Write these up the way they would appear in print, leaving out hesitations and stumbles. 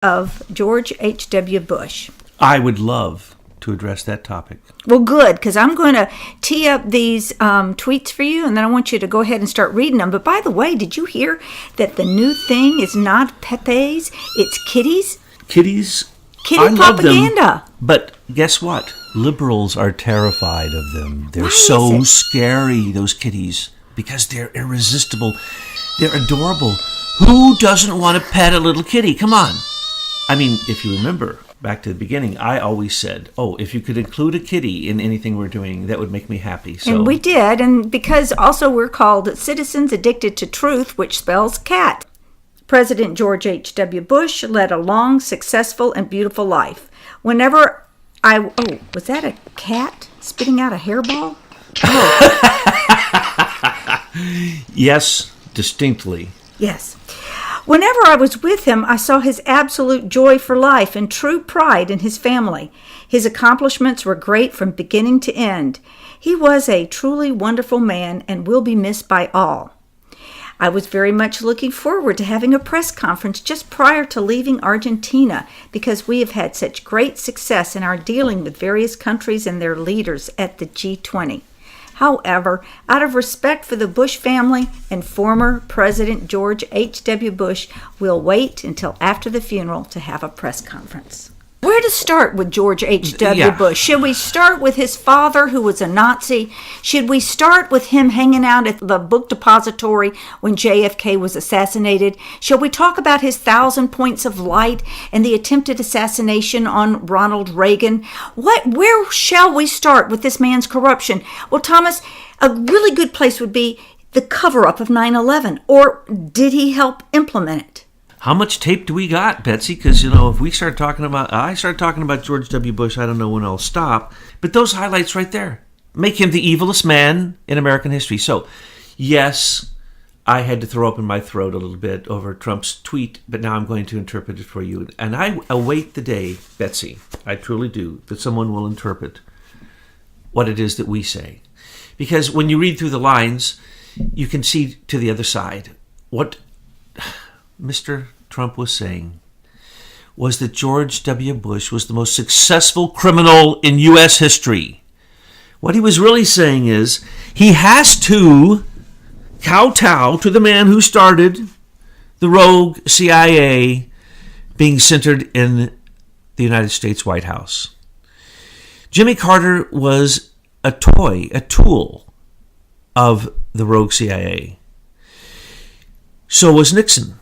of George H.W. Bush? I would love to address that topic. Well, good, because I'm going to tee up these tweets for you, and then I want you to go ahead and start reading them. But by the way, did you hear that the new thing is not Pepe's, it's kitties? Kitties? Kitty I love propaganda. them, but guess what? Liberals are terrified of them. They're Why so is it? scary, those kitties, because they're irresistible. They're adorable. Who doesn't want to pet a little kitty? Come on. I mean, if you remember, back to the beginning, I always said, if you could include a kitty in anything we're doing, that would make me happy. So. And we did, and because also we're called Citizens Addicted to Truth, which spells cat. President George H.W. Bush led a long, successful, and beautiful life. Whenever was that a cat spitting out a hairball? Yes, distinctly. Yes. Whenever I was with him, I saw his absolute joy for life and true pride in his family. His accomplishments were great from beginning to end. He was a truly wonderful man and will be missed by all. I was very much looking forward to having a press conference just prior to leaving Argentina because we have had such great success in our dealing with various countries and their leaders at the G20. However, out of respect for the Bush family and former President George H.W. Bush, we'll wait until after the funeral to have a press conference. Where to start with George H.W. Bush? Should we start with his father, who was a Nazi? Should we start with him hanging out at the book depository when JFK was assassinated? Shall we talk about his 1,000 points of light and the attempted assassination on Ronald Reagan? Where shall we start with this man's corruption? Well, Thomas, a really good place would be the cover-up of 9/11, or did he help implement it? How much tape do we got, Betsy? Because, if I start talking about George W. Bush, I don't know when I'll stop. But those highlights right there make him the evilest man in American history. So, yes, I had to throw up in my throat a little bit over Trump's tweet, but now I'm going to interpret it for you. And I await the day, Betsy, I truly do, that someone will interpret what it is that we say. Because when you read through the lines, you can see to the other side. What Mr. Trump was saying was that George W. Bush was the most successful criminal in U.S. history. What he was really saying is he has to kowtow to the man who started the rogue CIA being centered in the United States White House. Jimmy Carter was a tool of the rogue CIA. So was Nixon.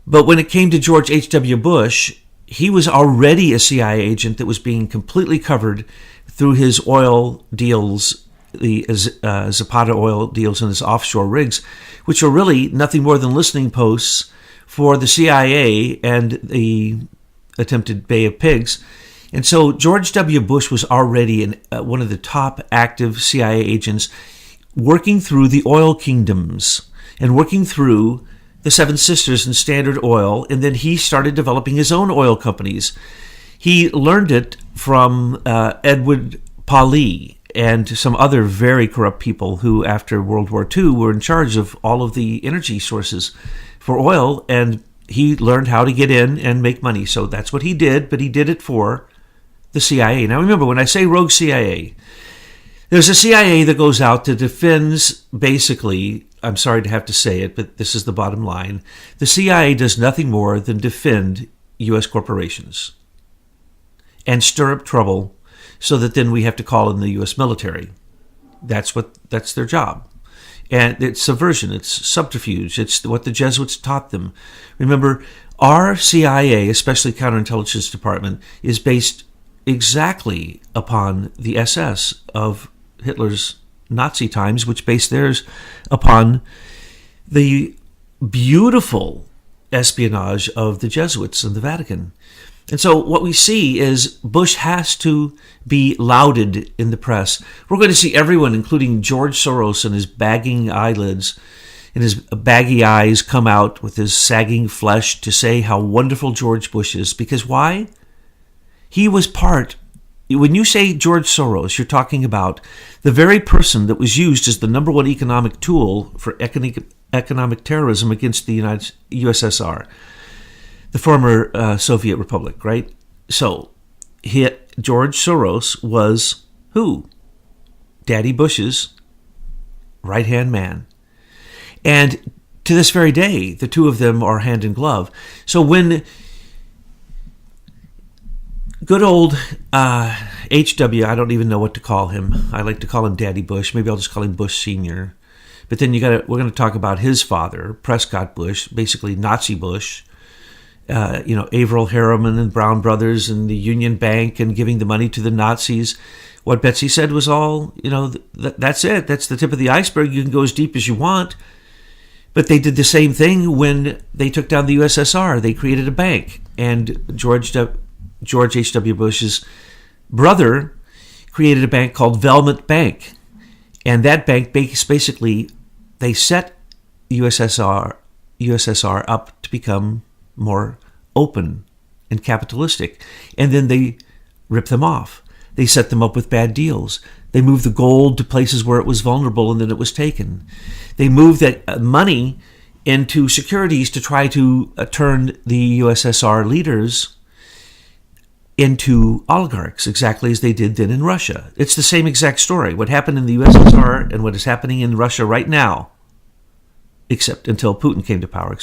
But when it came to George H.W. Bush, he was already a CIA agent that was being completely covered through his oil deals, the Zapata oil deals and his offshore rigs, which are really nothing more than listening posts for the CIA and the attempted Bay of Pigs. And so George W. Bush was already one of the top active CIA agents working through the oil kingdoms and working through the Seven Sisters and Standard Oil, and then he started developing his own oil companies. He learned it from Edward Pauley and some other very corrupt people who, after World War II, were in charge of all of the energy sources for oil, and he learned how to get in and make money. So that's what he did, but he did it for the CIA. Now remember, when I say rogue CIA, there's a CIA that goes out that defends, basically, I'm sorry to have to say it, but this is the bottom line. The CIA does nothing more than defend U.S. corporations and stir up trouble so that then we have to call in the U.S. military. That's their job. And it's subversion, it's subterfuge, it's what the Jesuits taught them. Remember, our CIA, especially Counterintelligence Department, is based exactly upon the SS of Hitler's Nazi times, which based theirs upon the beautiful espionage of the Jesuits and the Vatican. And so what we see is Bush has to be lauded in the press. We're going to see everyone, including George Soros and his bagging eyelids and his baggy eyes, come out with his sagging flesh to say how wonderful George Bush is. Because why? He was part. When you say George Soros, you're talking about the very person that was used as the number one economic tool for economic terrorism against the USSR. the former Soviet Republic, right? So George Soros was who? Daddy Bush's right-hand man. And to this very day, the two of them are hand in glove. So when good old H.W., I don't even know what to call him. I like to call him Daddy Bush. Maybe I'll just call him Bush Sr. But then we're going to talk about his father, Prescott Bush, basically Nazi Bush. Averell Harriman and Brown Brothers and the Union Bank and giving the money to the Nazis. What Betsy said was all, that's it. That's the tip of the iceberg. You can go as deep as you want. But they did the same thing when they took down the USSR. They created a bank. And George H.W. Bush's brother created a bank called Velmet Bank. And that bank basically, they set USSR up to become more open and capitalistic. And then they ripped them off. They set them up with bad deals. They moved the gold to places where it was vulnerable and then it was taken. They moved that money into securities to try to turn the USSR leaders into oligarchs, exactly as they did then in Russia. It's the same exact story. What happened in the USSR and what is happening in Russia right now, except until Putin came to power,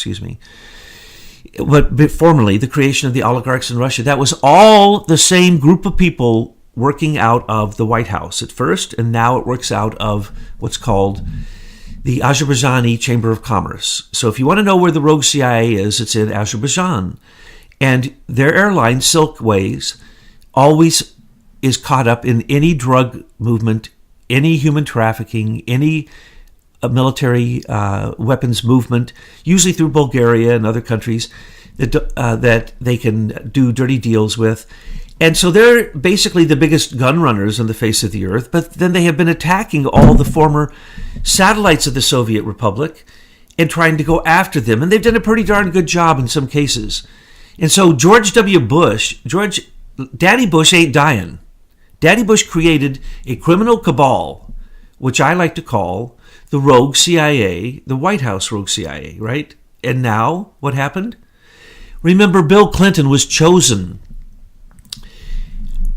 But formerly, the creation of the oligarchs in Russia, that was all the same group of people working out of the White House at first, and now it works out of what's called the Azerbaijani Chamber of Commerce. So if you want to know where the rogue CIA is, it's in Azerbaijan. And their airline, Silkways, always is caught up in any drug movement, any human trafficking, any military weapons movement, usually through Bulgaria and other countries that they can do dirty deals with. And so they're basically the biggest gun runners on the face of the earth, but then they have been attacking all the former satellites of the Soviet Republic and trying to go after them. And they've done a pretty darn good job in some cases. And so George W. Bush, Daddy Bush ain't dying. Daddy Bush created a criminal cabal, which I like to call the rogue CIA, the White House rogue CIA, right? And now, what happened? Remember, Bill Clinton was chosen.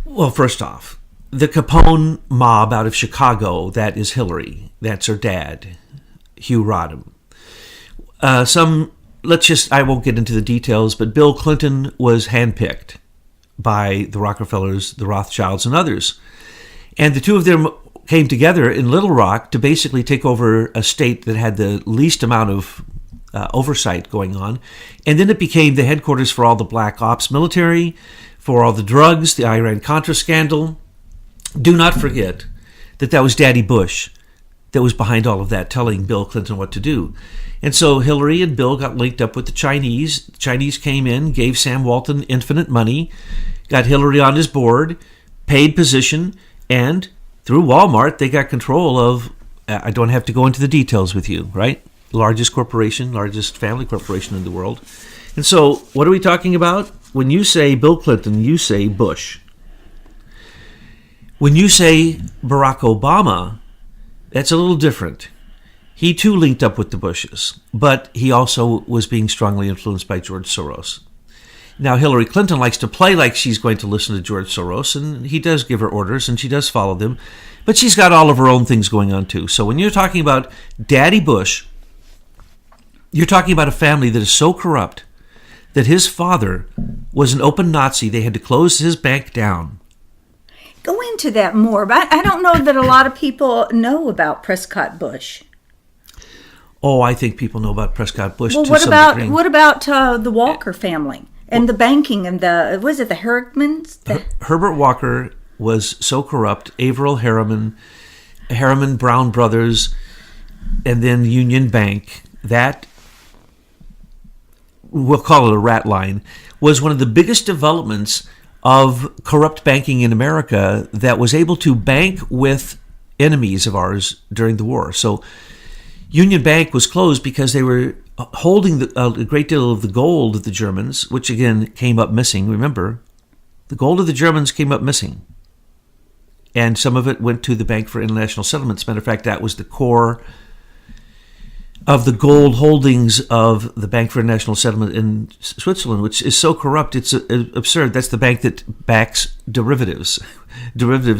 Well, first off, the Capone mob out of Chicago, that is Hillary. That's her dad, Hugh Rodham. I won't get into the details, but Bill Clinton was handpicked by the Rockefellers, the Rothschilds, and others. And the two of them came together in Little Rock to basically take over a state that had the least amount of oversight going on. And then it became the headquarters for all the black ops military, for all the drugs, the Iran-Contra scandal. Do not forget that was Daddy Bush that was behind all of that, telling Bill Clinton what to do. And so Hillary and Bill got linked up with the Chinese. The Chinese came in, gave Sam Walton infinite money, got Hillary on his board, paid position, and through Walmart, they got control of, I don't have to go into the details with you, right? Largest corporation, largest family corporation in the world. And so what are we talking about? When you say Bill Clinton, you say Bush. When you say Barack Obama, that's a little different. He too linked up with the Bushes, but he also was being strongly influenced by George Soros. Now, Hillary Clinton likes to play like she's going to listen to George Soros, and he does give her orders, and she does follow them, but she's got all of her own things going on too. So when you're talking about Daddy Bush, you're talking about a family that is so corrupt that his father was an open Nazi. They had to close his bank down. Go into that more, but I don't know that a lot of people know about Prescott Bush. Oh, I think people know about Prescott Bush Well, to some degree. what about the Walker family and the banking and the Harrimans? Herbert Walker was so corrupt. Averell Harriman, Brown Brothers, and then Union Bank, that, we'll call it a rat line, was one of the biggest developments of corrupt banking in America that was able to bank with enemies of ours during the war. So Union Bank was closed because they were holding a great deal of the gold of the Germans, which again came up missing. Remember, the gold of the Germans came up missing. And some of it went to the Bank for International Settlements. Matter of fact, that was the core of the gold holdings of the Bank for International Settlement in Switzerland, which is so corrupt, it's absurd. That's the bank that backs derivatives,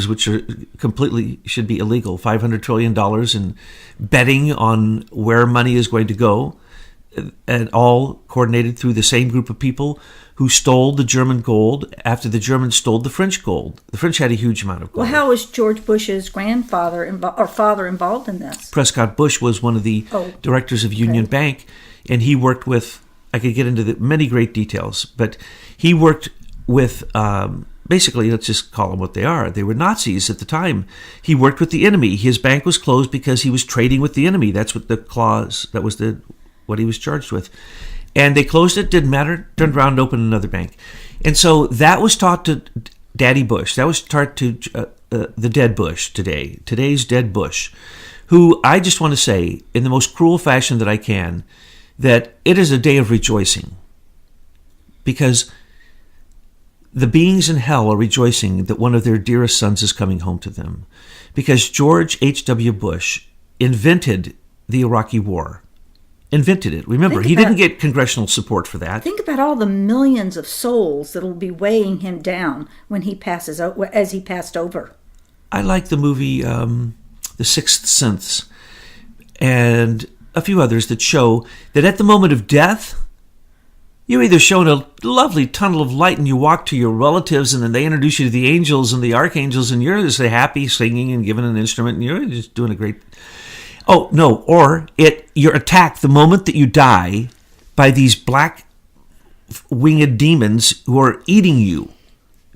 which are completely should be illegal. $500 trillion in betting on where money is going to go, and all coordinated through the same group of people who stole the German gold after the Germans stole the French gold. The French had a huge amount of gold. Well, how was George Bush's grandfather or father involved in this? Prescott Bush was one of the directors of Union Bank, and he worked with, I could get into the many great details, but he worked with, basically, let's just call them what they are. They were Nazis at the time. He worked with the enemy. His bank was closed because he was trading with the enemy. That's what that was what he was charged with. And they closed it, didn't matter, turned around and opened another bank. And so that was taught to Daddy Bush. That was taught to the dead Bush today's dead Bush, who I just want to say, in the most cruel fashion that I can, that it is a day of rejoicing. Because the beings in hell are rejoicing that one of their dearest sons is coming home to them. Because George H.W. Bush invented the Iraqi War. Invented it. Remember, he didn't get congressional support for that. Think about all the millions of souls that will be weighing him down when he passes as he passed over. I like the movie The Sixth Sense and a few others that show that at the moment of death, you're either shown a lovely tunnel of light and you walk to your relatives and then they introduce you to the angels and the archangels and you're just happy singing and giving an instrument and you're just doing a great... Oh, no, or you're attacked the moment that you die by these black winged demons who are eating you.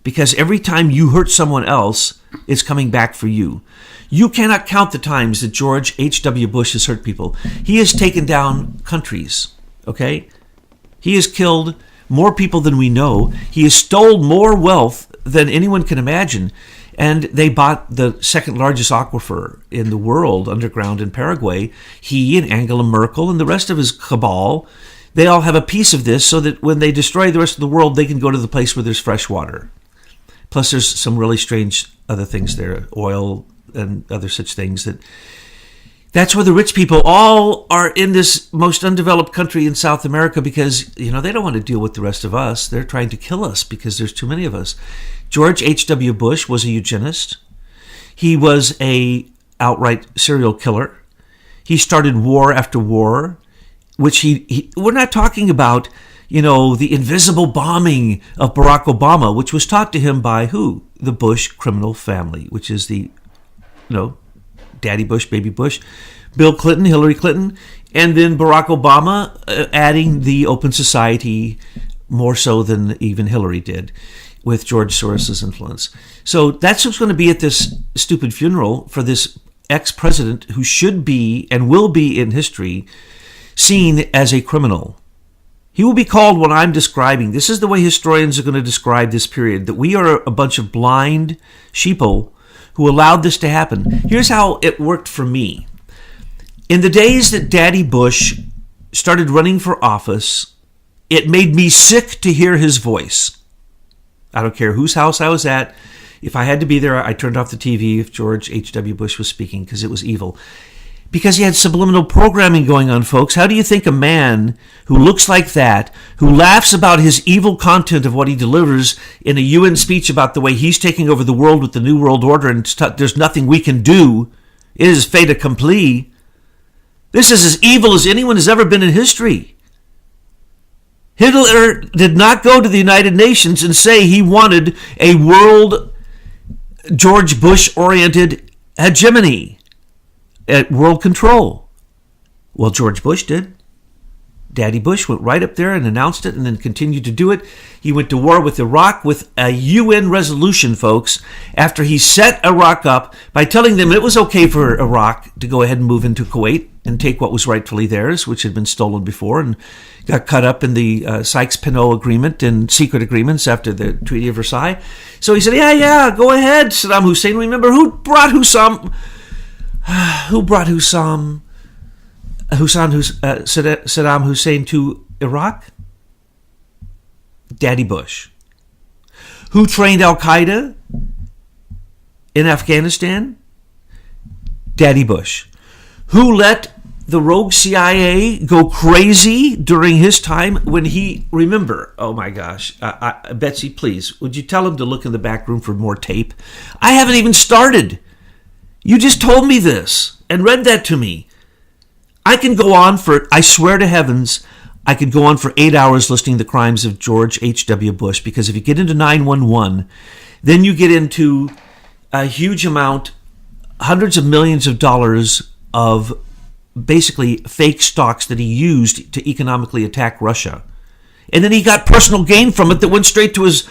Because every time you hurt someone else, it's coming back for you. You cannot count the times that George H.W. Bush has hurt people. He has taken down countries, okay? He has killed more people than we know. He has stolen more wealth than anyone can imagine. And they bought the second largest aquifer in the world underground in Paraguay. He and Angela Merkel and the rest of his cabal, they all have a piece of this so that when they destroy the rest of the world, they can go to the place where there's fresh water. Plus there's some really strange other things there, oil and other such things. That's where the rich people all are in this most undeveloped country in South America because, they don't want to deal with the rest of us. They're trying to kill us because there's too many of us. George H.W. Bush was a eugenist. He was a outright serial killer. He started war after war, which we're not talking about, the invisible bombing of Barack Obama, which was taught to him by who? The Bush criminal family, which is the, Daddy Bush, Baby Bush, Bill Clinton, Hillary Clinton, and then Barack Obama adding the Open Society more so than even Hillary did, with George Soros's influence. So that's what's going to be at this stupid funeral for this ex-president who should be and will be in history seen as a criminal. He will be called what I'm describing. This is the way historians are going to describe this period, that we are a bunch of blind sheeple who allowed this to happen. Here's how it worked for me. In the days that Daddy Bush started running for office, it made me sick to hear his voice. I don't care whose house I was at. If I had to be there, I turned off the TV if George H.W. Bush was speaking because it was evil. Because he had subliminal programming going on, folks. How do you think a man who looks like that, who laughs about his evil content of what he delivers in a UN speech about the way he's taking over the world with the New World Order and there's nothing we can do, it is fait accompli. This is as evil as anyone has ever been in history. Hitler did not go to the United Nations and say he wanted a world George Bush-oriented hegemony at world control. Well, George Bush did. Daddy Bush went right up there and announced it and then continued to do it. He went to war with Iraq with a UN resolution, folks, after he set Iraq up by telling them it was okay for Iraq to go ahead and move into Kuwait and take what was rightfully theirs, which had been stolen before and got cut up in the Sykes-Picot Agreement and secret agreements after the Treaty of Versailles. So he said, yeah, go ahead, Saddam Hussein. Remember, who brought Saddam Hussein to Iraq? Daddy Bush. Who trained Al-Qaeda in Afghanistan? Daddy Bush. Who let the rogue CIA go crazy during his time when he, remember, oh my gosh, Betsy, please, would you tell him to look in the back room for more tape? I haven't even started. You just told me this and read that to me. I can go on for, I swear to heavens, I could go on for 8 hours listing the crimes of George H.W. Bush, because if you get into 911, then you get into a huge amount, hundreds of millions of dollars of basically fake stocks that he used to economically attack Russia. And then he got personal gain from it that went straight to his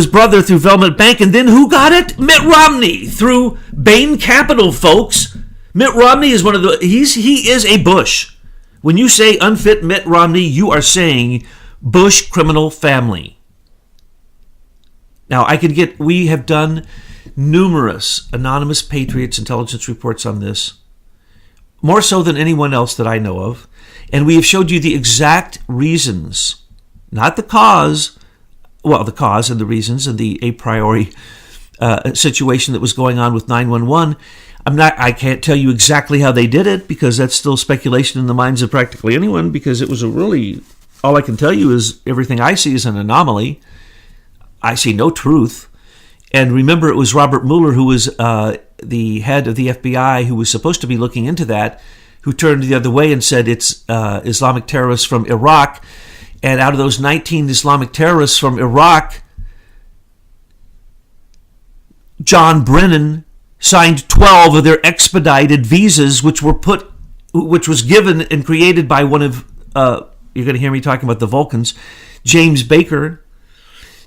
brother through Velvet Bank. And then who got it? Mitt Romney through Bain Capital, folks. Mitt Romney is one of the, he is a Bush. When you say unfit Mitt Romney, you are saying Bush criminal family. Now, we have done numerous anonymous patriots intelligence reports on this, more so than anyone else that I know of, and we have showed you the exact reasons, not the cause, well, the cause and the reasons and the a priori situation that was going on with 911. I can't tell you exactly how they did it, because that's still speculation in the minds of practically anyone, because it was all I can tell you is everything I see is an anomaly. I see no truth. And remember, it was Robert Mueller, who was the head of the FBI, who was supposed to be looking into that, who turned the other way and said it's Islamic terrorists from Iraq. And out of those 19 Islamic terrorists from Iraq, John Brennan signed 12 of their expedited visas, which was given and created by one of, you're going to hear me talking about the Vulcans, James Baker.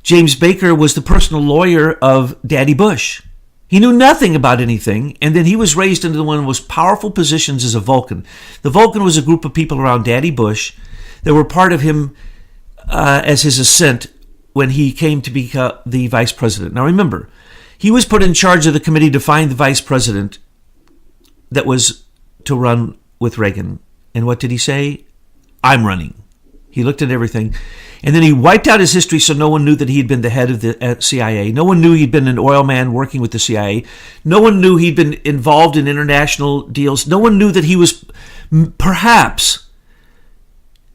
James Baker was the personal lawyer of Daddy Bush. He knew nothing about anything, and then he was raised into one of the most powerful positions as a Vulcan. The Vulcan was a group of people around Daddy Bush that were part of him as his ascent when he came to be the vice president. Now remember, he was put in charge of the committee to find the vice president that was to run with Reagan. And what did he say? I'm running. He looked at everything. And then he wiped out his history so no one knew that he had been the head of the CIA. No one knew he'd been an oil man working with the CIA. No one knew he'd been involved in international deals. No one knew that he was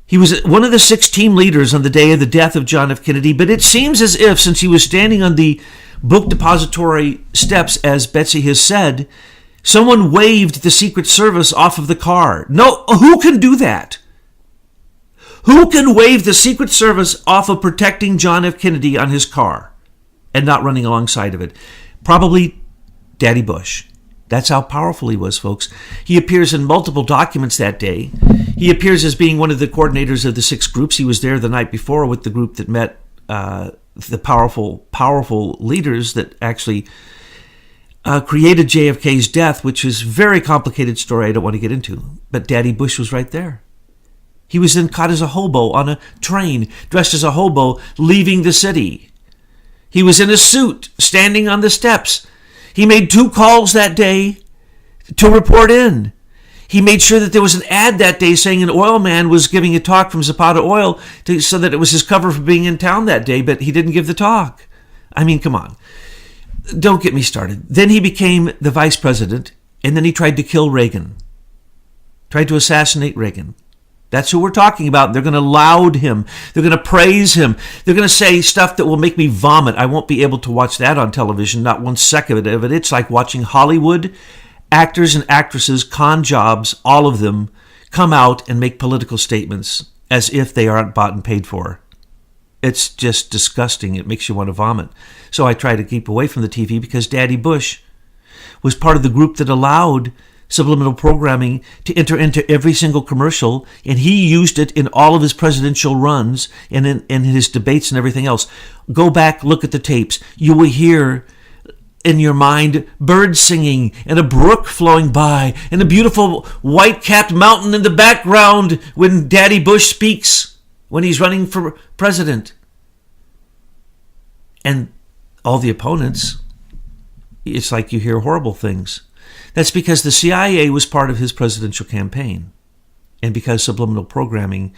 he was one of the 6 team leaders on the day of the death of John F. Kennedy. But it seems as if, since he was standing on the book depository steps, as Betsy has said, someone waved the Secret Service off of the car. No, who can do that? Who can wave the Secret Service off of protecting John F. Kennedy on his car and not running alongside of it? Probably Daddy Bush. That's how powerful he was, folks. He appears in multiple documents that day. He appears as being one of the coordinators of the 6 groups. He was there the night before with the group that met the powerful leaders that actually created JFK's death, which is a very complicated story I don't want to get into. But Daddy Bush was right there. He was then caught as a hobo on a train, dressed as a hobo, leaving the city. He was in a suit, standing on the steps. He made 2 calls that day to report in. He made sure that there was an ad that day saying an oil man was giving a talk from Zapata Oil so that it was his cover for being in town that day, but he didn't give the talk. I mean, come on. Don't get me started. Then he became the vice president, and then he tried to kill Reagan. Tried to assassinate Reagan. That's who we're talking about. They're going to laud him. They're going to praise him. They're going to say stuff that will make me vomit. I won't be able to watch that on television, not 1 second of it. It's like watching Hollywood actors and actresses, con jobs, all of them, come out and make political statements as if they aren't bought and paid for. It's just disgusting. It makes you want to vomit. So I try to keep away from the TV, because Daddy Bush was part of the group that allowed subliminal programming to enter into every single commercial, and he used it in all of his presidential runs and in his debates and everything else. Go back, look at the tapes. You will hear in your mind birds singing and a brook flowing by and a beautiful white-capped mountain in the background when Daddy Bush speaks, when he's running for president. And all the opponents, it's like you hear horrible things. That's because the CIA was part of his presidential campaign, and because subliminal programming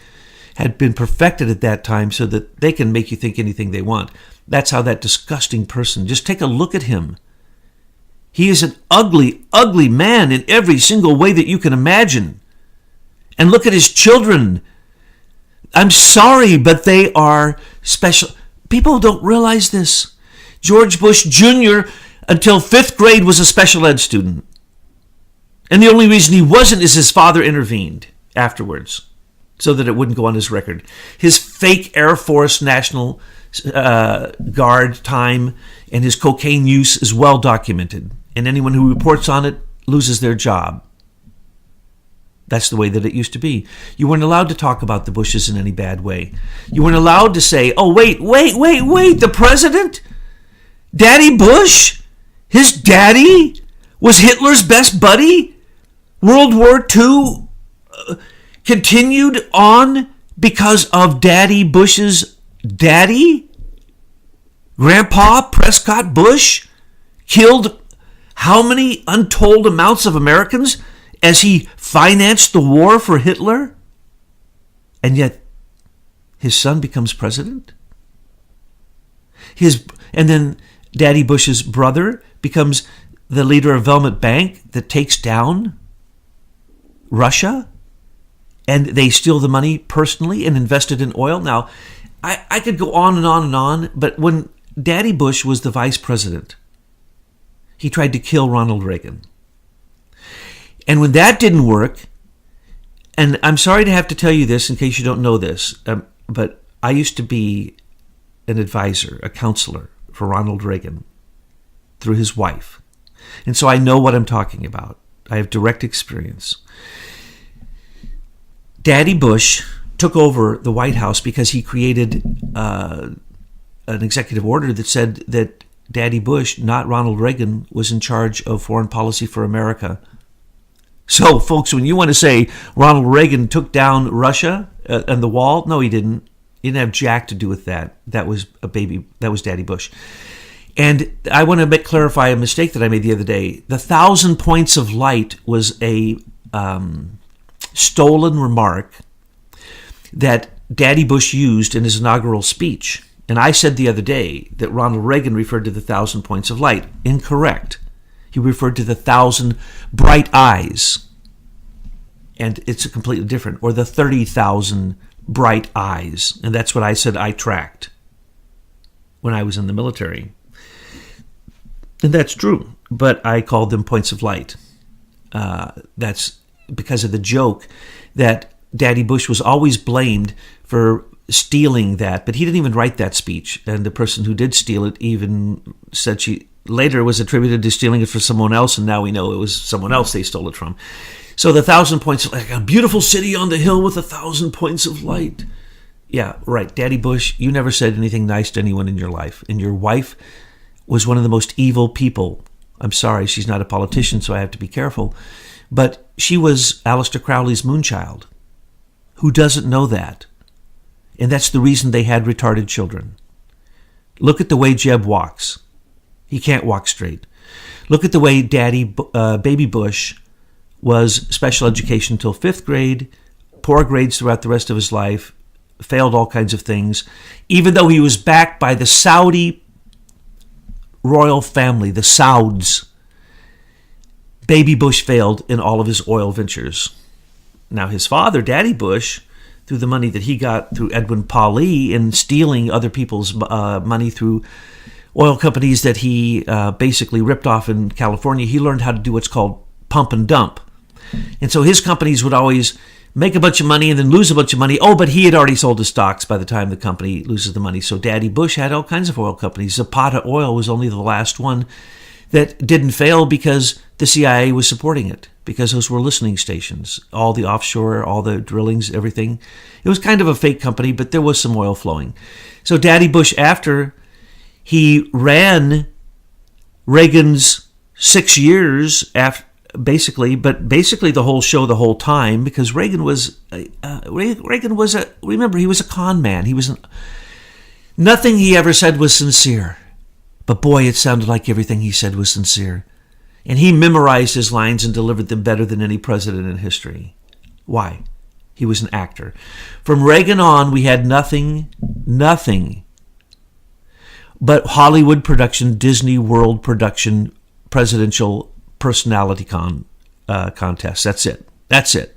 had been perfected at that time so that they can make you think anything they want. That's how that disgusting person, just take a look at him. He is an ugly, ugly man in every single way that you can imagine. And look at his children. I'm sorry, but they are special. People don't realize this. George Bush Jr., until 5th grade, was a special ed student. And the only reason he wasn't is his father intervened afterwards so that it wouldn't go on his record. His fake Air Force National Guard time and his cocaine use is well documented. And anyone who reports on it loses their job. That's the way that it used to be. You weren't allowed to talk about the Bushes in any bad way. You weren't allowed to say, oh, wait, the president? Daddy Bush? His daddy was Hitler's best buddy? World War II continued on because of Daddy Bush's daddy? Grandpa Prescott Bush killed how many untold amounts of Americans as he financed the war for Hitler? And yet his son becomes president? And then Daddy Bush's brother becomes the leader of Velvet Bank that takes down Russia, and they steal the money personally and invest it in oil. Now, I could go on and on and on, but when Daddy Bush was the vice president, he tried to kill Ronald Reagan. And when that didn't work, and I'm sorry to have to tell you this in case you don't know this, but I used to be an advisor, a counselor for Ronald Reagan through his wife. And so I know what I'm talking about. I have direct experience. Daddy Bush took over the White House because he created an executive order that said that Daddy Bush, not Ronald Reagan, was in charge of foreign policy for America. So, folks, when you want to say Ronald Reagan took down Russia and the wall, no, he didn't. He didn't have jack to do with that. That was Daddy Bush. And I want to clarify a mistake that I made the other day. The 1,000 points of light was a stolen remark that Daddy Bush used in his inaugural speech. And I said the other day that Ronald Reagan referred to the 1,000 points of light. Incorrect. He referred to the 1,000 bright eyes. And it's completely different. Or the 30,000 bright eyes. And that's what I said I tracked when I was in the military. And that's true. But I called them points of light. That's because of the joke that Daddy Bush was always blamed for stealing that, but he didn't even write that speech. And the person who did steal it even said she later was attributed to stealing it for someone else, and now we know it was someone else they stole it from. So the 1,000 points, like a beautiful city on the hill with 1,000 points of light. Yeah, right. Daddy Bush, you never said anything nice to anyone in your life. And your wife was one of the most evil people. I'm sorry, she's not a politician, so I have to be careful. But she was Aleister Crowley's moonchild. Who doesn't know that? And that's the reason they had retarded children. Look at the way Jeb walks. He can't walk straight. Look at the way Baby Bush was special education until 5th grade, poor grades throughout the rest of his life, failed all kinds of things, even though he was backed by the Saudi royal family, the Sauds. Baby Bush failed in all of his oil ventures. Now his father, Daddy Bush, through the money that he got through Edwin Pauley and stealing other people's money through oil companies that he basically ripped off in California, he learned how to do what's called pump and dump. And so his companies would always make a bunch of money and then lose a bunch of money. Oh, but he had already sold his stocks by the time the company loses the money. So Daddy Bush had all kinds of oil companies. Zapata Oil was only the last one that didn't fail because the CIA was supporting it, because those were listening stations, all the offshore, all the drillings, everything. It was kind of a fake company, but there was some oil flowing. So Daddy Bush, after he ran Reagan's 6 years, basically the whole show the whole time, because Reagan was remember, he was a con man. Nothing he ever said was sincere. But boy, it sounded like everything he said was sincere. And he memorized his lines and delivered them better than any president in history. Why? He was an actor. From Reagan on, we had nothing but Hollywood production, Disney World production presidential personality contest. That's it.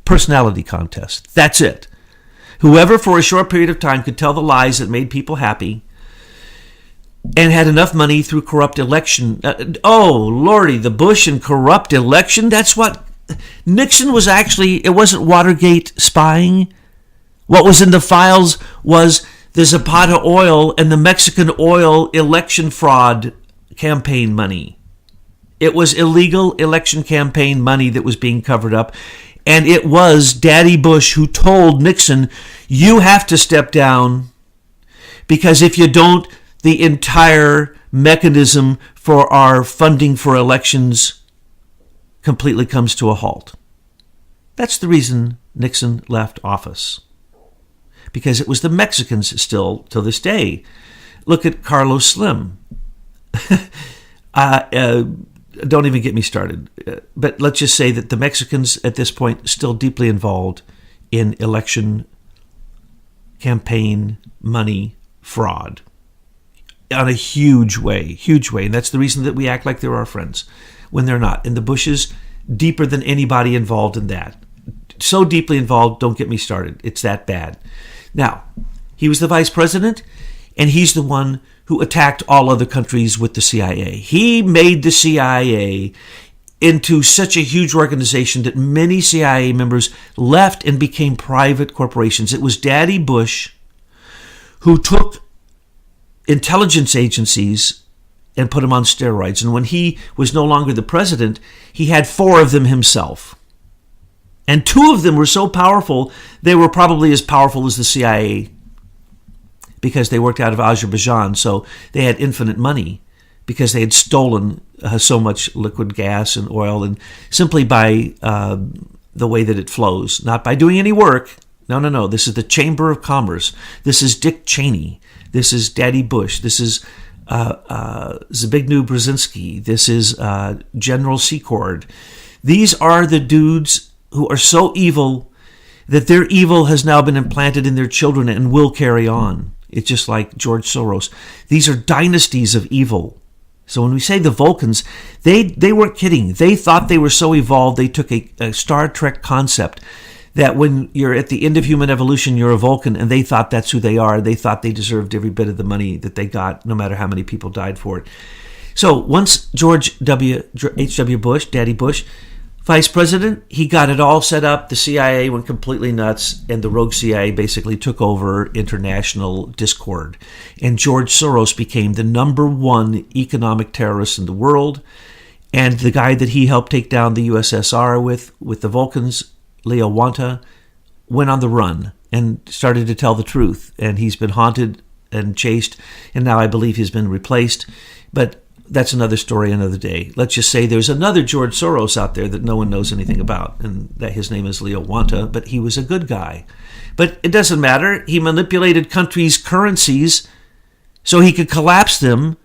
Personality contest. That's it. Whoever for a short period of time could tell the lies that made people happy and had enough money through corrupt election. Oh, Lordy, the Bush and corrupt election? That's what Nixon was actually, it wasn't Watergate spying. What was in the files was the Zapata oil and the Mexican oil election fraud campaign money. It was illegal election campaign money that was being covered up. And it was Daddy Bush who told Nixon, you have to step down because if you don't, the entire mechanism for our funding for elections completely comes to a halt. That's the reason Nixon left office. Because it was the Mexicans still, to this day. Look at Carlos Slim. Don't even get me started. But let's just say that the Mexicans at this point still deeply involved in election campaign money fraud on a huge way. And that's the reason that we act like they're our friends when they're not. And the Bushes, deeper than anybody involved in that. So deeply involved, don't get me started. It's that bad. Now, he was the vice president, and he's the one who attacked all other countries with the CIA. He made the CIA into such a huge organization that many CIA members left and became private corporations. It was Daddy Bush who took intelligence agencies and put them on steroids. And when he was no longer the president, he had 4 of them himself. And 2 of them were so powerful, they were probably as powerful as the CIA because they worked out of Azerbaijan, so they had infinite money because they had stolen so much liquid gas and oil, and simply by the way that it flows, not by doing any work. No. This is the Chamber of Commerce. This is Dick Cheney. This is Daddy Bush. This is Zbigniew Brzezinski. This is General Secord. These are the dudes who are so evil that their evil has now been implanted in their children and will carry on. It's just like George Soros. These are dynasties of evil. So when we say the Vulcans, they weren't kidding. They thought they were so evolved, they took a Star Trek concept that when you're at the end of human evolution, you're a Vulcan, and they thought that's who they are. They thought they deserved every bit of the money that they got, no matter how many people died for it. So once George H.W. Bush, Daddy Bush, vice president, he got it all set up. The CIA went completely nuts, and the rogue CIA basically took over international discord. And George Soros became the #1 economic terrorist in the world. And the guy that he helped take down the USSR with the Vulcans, Leo Wanta, went on the run and started to tell the truth. And he's been haunted and chased, and now I believe he's been replaced. But that's another story, another day. Let's just say there's another George Soros out there that no one knows anything about, and that his name is Leo Wanta, but he was a good guy. But it doesn't matter. He manipulated countries' currencies so he could collapse them,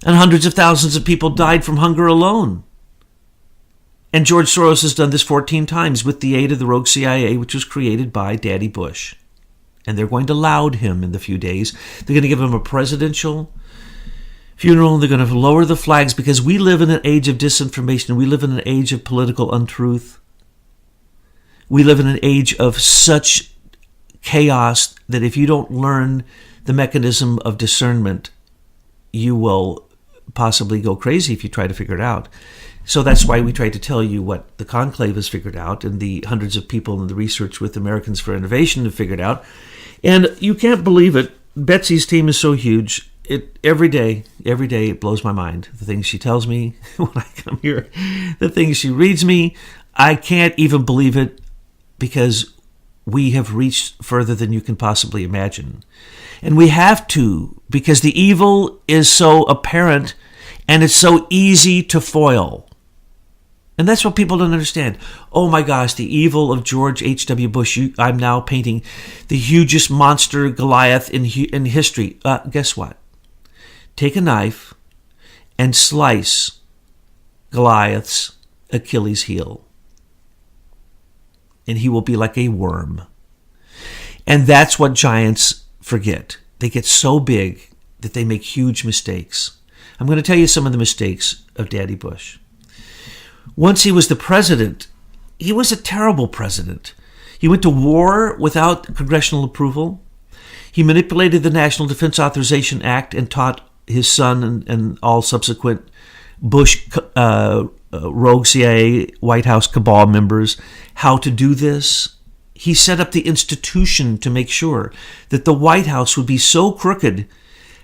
and hundreds of thousands of people died from hunger alone. And George Soros has done this 14 times with the aid of the rogue CIA, which was created by Daddy Bush. And they're going to laud him in the few days. They're going to give him a presidential funeral. They're going to lower the flags because we live in an age of disinformation. We live in an age of political untruth. We live in an age of such chaos that if you don't learn the mechanism of discernment, you will possibly go crazy if you try to figure it out. So that's why we try to tell you what the Conclave has figured out, and the hundreds of people in the research with Americans for Innovation have figured out. And you can't believe it. Betsy's team is so huge. Every day it blows my mind. The things she tells me when I come here, the things she reads me, I can't even believe it because we have reached further than you can possibly imagine. And we have to, because the evil is so apparent and it's so easy to foil. And that's what people don't understand. Oh my gosh, the evil of George H.W. Bush. I'm now painting the hugest monster Goliath in history. Guess what? Take a knife and slice Goliath's Achilles heel. And he will be like a worm. And that's what giants forget. They get so big that they make huge mistakes. I'm going to tell you some of the mistakes of Daddy Bush. Once he was the president, he was a terrible president. He went to war without congressional approval. He manipulated the National Defense Authorization Act and taught his son and all subsequent Bush rogue CIA White House cabal members how to do this. He set up the institution to make sure that the White House would be so crooked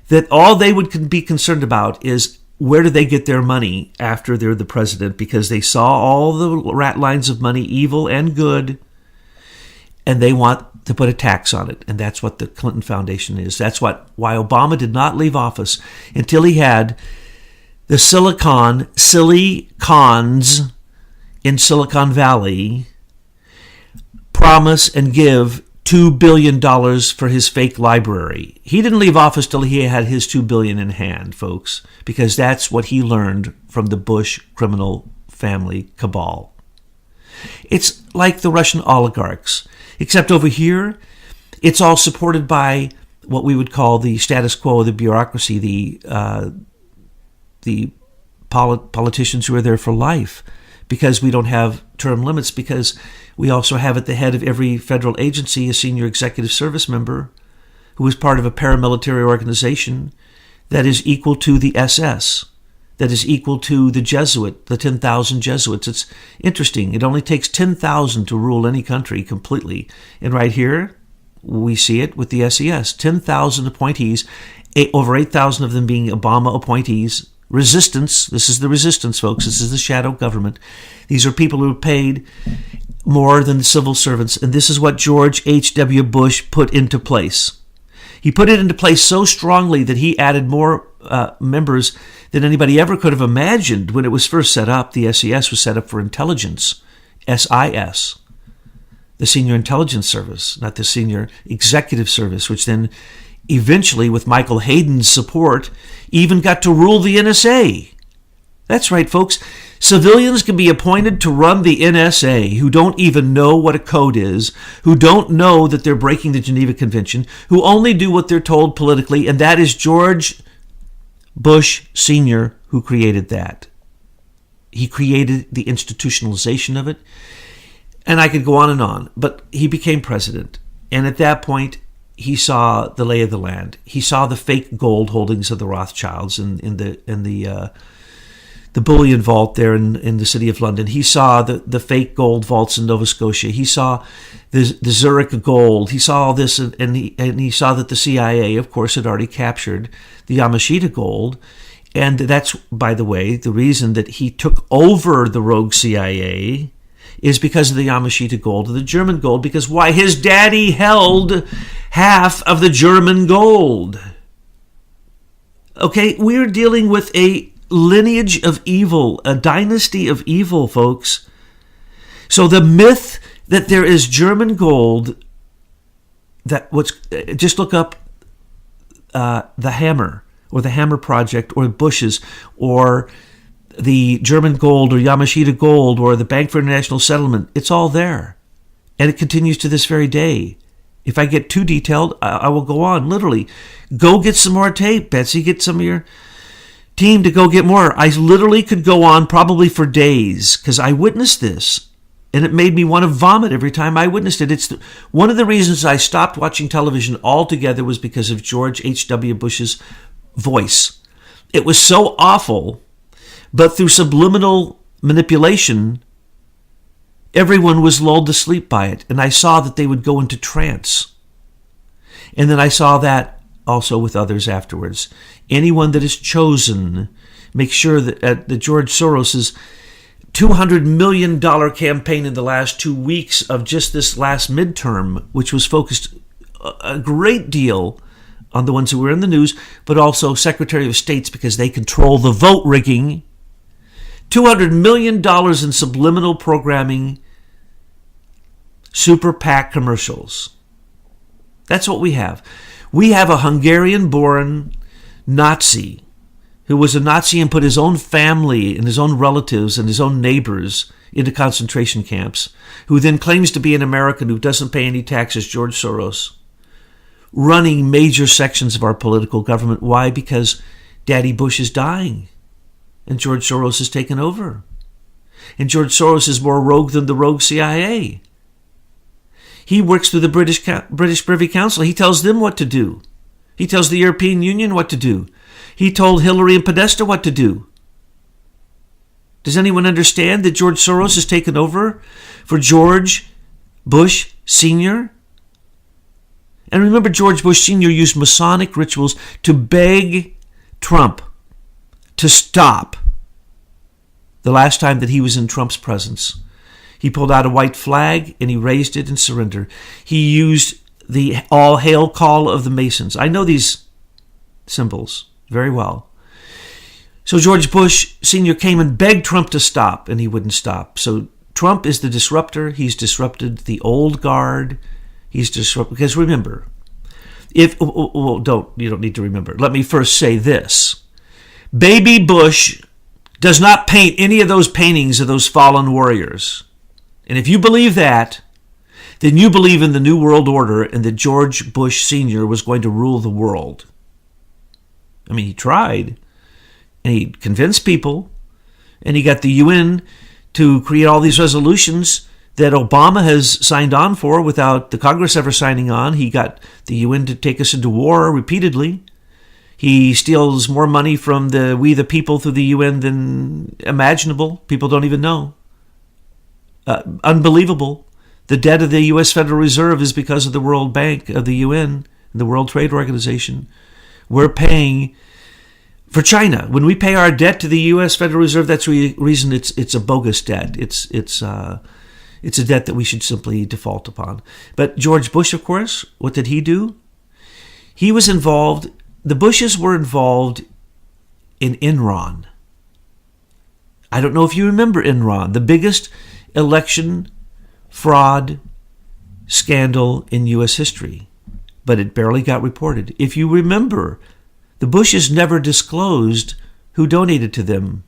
that all they would be concerned about is where do they get their money after they're the president, because they saw all the rat lines of money, evil and good, and they want to put a tax on it. And that's what the Clinton Foundation is. That's why Obama did not leave office until he had the silly cons in Silicon Valley promise and give $2 billion for his fake library. He didn't leave office till he had his $2 billion in hand, folks, because that's what he learned from the Bush criminal family cabal. It's like the Russian oligarchs, except over here, it's all supported by what we would call the status quo, the bureaucracy, the politicians who are there for life, because we don't have term limits, because we also have at the head of every federal agency a senior executive service member who is part of a paramilitary organization that is equal to the SS, that is equal to the 10,000 Jesuits. It's interesting. It only takes 10,000 to rule any country completely. And right here, we see it with the SES. 10,000 appointees, over 8,000 of them being Obama appointees. Resistance, this is the resistance, folks. This is the shadow government. These are people who are paid more than the civil servants. And this is what George H.W. Bush put into place. He put it into place so strongly that he added more members than anybody ever could have imagined when it was first set up. The SES was set up for intelligence, SIS, the Senior Intelligence Service, not the Senior Executive Service, which then eventually, with Michael Hayden's support, even got to rule the NSA. That's right, folks. Civilians can be appointed to run the NSA who don't even know what a code is, who don't know that they're breaking the Geneva Convention, who only do what they're told politically, and that is George Bush Sr. who created that. He created the institutionalization of it, and I could go on, but he became president, and at that point, he saw the lay of the land. He saw the fake gold holdings of the Rothschilds in the bullion vault there in the city of London. He saw the fake gold vaults in Nova Scotia. He saw the Zurich gold. He saw all this, and he saw that the CIA, of course, had already captured the Yamashita gold. And that's, by the way, the reason that he took over the rogue CIA is because of the Yamashita gold, the German gold, because why? His daddy held half of the German gold. Okay, we're dealing with a lineage of evil, a dynasty of evil, folks. So the myth that there is German gold, just look up the Hammer, or the Hammer Project, or Bush's, or the German gold, or Yamashita gold, or the Bank for International Settlement. It's all there. And it continues to this very day. If I get too detailed, I will go on. Literally, go get some more tape, Betsy. Get some of your team to go get more. I literally could go on probably for days because I witnessed this. And it made me want to vomit every time I witnessed it. One of the reasons I stopped watching television altogether was because of George H.W. Bush's voice. It was so awful, but through subliminal manipulation, everyone was lulled to sleep by it. And I saw that they would go into trance. And then I saw that also with others afterwards. Anyone that is chosen, make sure that George Soros's $200 million campaign in the last 2 weeks of just this last midterm, which was focused a great deal on the ones who were in the news, but also Secretary of States because they control the vote rigging. $200 million in subliminal programming, super PAC commercials. That's what we have. We have a Hungarian-born Nazi who was a Nazi and put his own family and his own relatives and his own neighbors into concentration camps, who then claims to be an American who doesn't pay any taxes, George Soros, running major sections of our political government. Why? Because Daddy Bush is dying, and George Soros has taken over. And George Soros is more rogue than the rogue CIA. He works through the British Privy Council. He tells them what to do. He tells the European Union what to do. He told Hillary and Podesta what to do. Does anyone understand that George Soros has taken over for George Bush Sr.? And remember, George Bush Sr. used Masonic rituals to beg Trump to stop the last time that he was in Trump's presence. He pulled out a white flag and he raised it in surrender. He used the all hail call of the Masons. I know these symbols very well. So George Bush Sr. came and begged Trump to stop, and he wouldn't stop. So Trump is the disruptor. He's disrupted the old guard. He's disrupted, because remember, you don't need to remember. Let me first say this. Baby Bush does not paint any of those paintings of those fallen warriors. And if you believe that, then you believe in the New World Order and that George Bush Sr. was going to rule the world. I mean, he tried, and he convinced people, and he got the UN to create all these resolutions that Obama has signed on for without the Congress ever signing on. He got the UN to take us into war repeatedly. He steals more money from we the people through the UN than imaginable. People don't even know. Unbelievable. The debt of the U.S. Federal Reserve is because of the World Bank, of the UN, and the World Trade Organization. We're paying for China. When we pay our debt to the U.S. Federal Reserve, that's the reason it's a bogus debt. It's a debt that we should simply default upon. But George Bush, of course, what did he do? He was involved. The Bushes were involved in Enron. I don't know if you remember Enron, the biggest election fraud scandal in U.S. history, but it barely got reported. If you remember, the Bushes never disclosed who donated to them,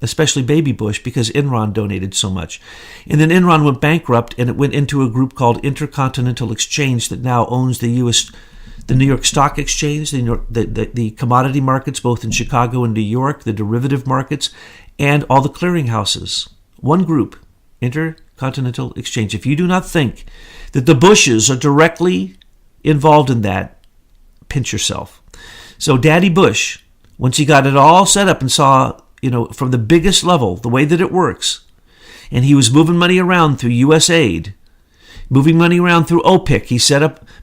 especially Baby Bush, because Enron donated so much. And then Enron went bankrupt, and it went into a group called Intercontinental Exchange that now owns the New York Stock Exchange, the commodity markets, both in Chicago and New York, the derivative markets, and all the clearinghouses. One group, Intercontinental Exchange. If you do not think that the Bushes are directly involved in that, pinch yourself. So Daddy Bush, once he got it all set up and saw, from the biggest level, the way that it works, and he was moving money around through USAID, moving money around through OPIC. He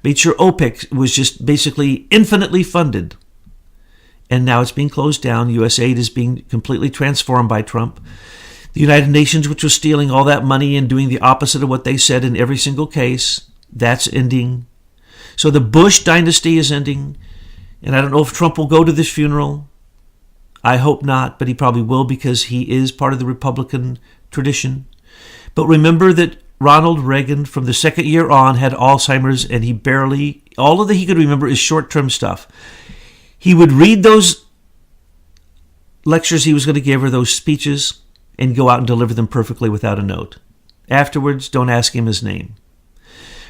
made sure OPIC was just basically infinitely funded. And now it's being closed down. USAID is being completely transformed by Trump. The United Nations, which was stealing all that money and doing the opposite of what they said in every single case, that's ending. So the Bush dynasty is ending. And I don't know if Trump will go to this funeral. I hope not, but he probably will, because he is part of the Republican tradition. But remember that Ronald Reagan, from the second year on, had Alzheimer's, and all of that he could remember is short-term stuff. He would read those lectures he was going to give, or those speeches, and go out and deliver them perfectly without a note. Afterwards, don't ask him his name.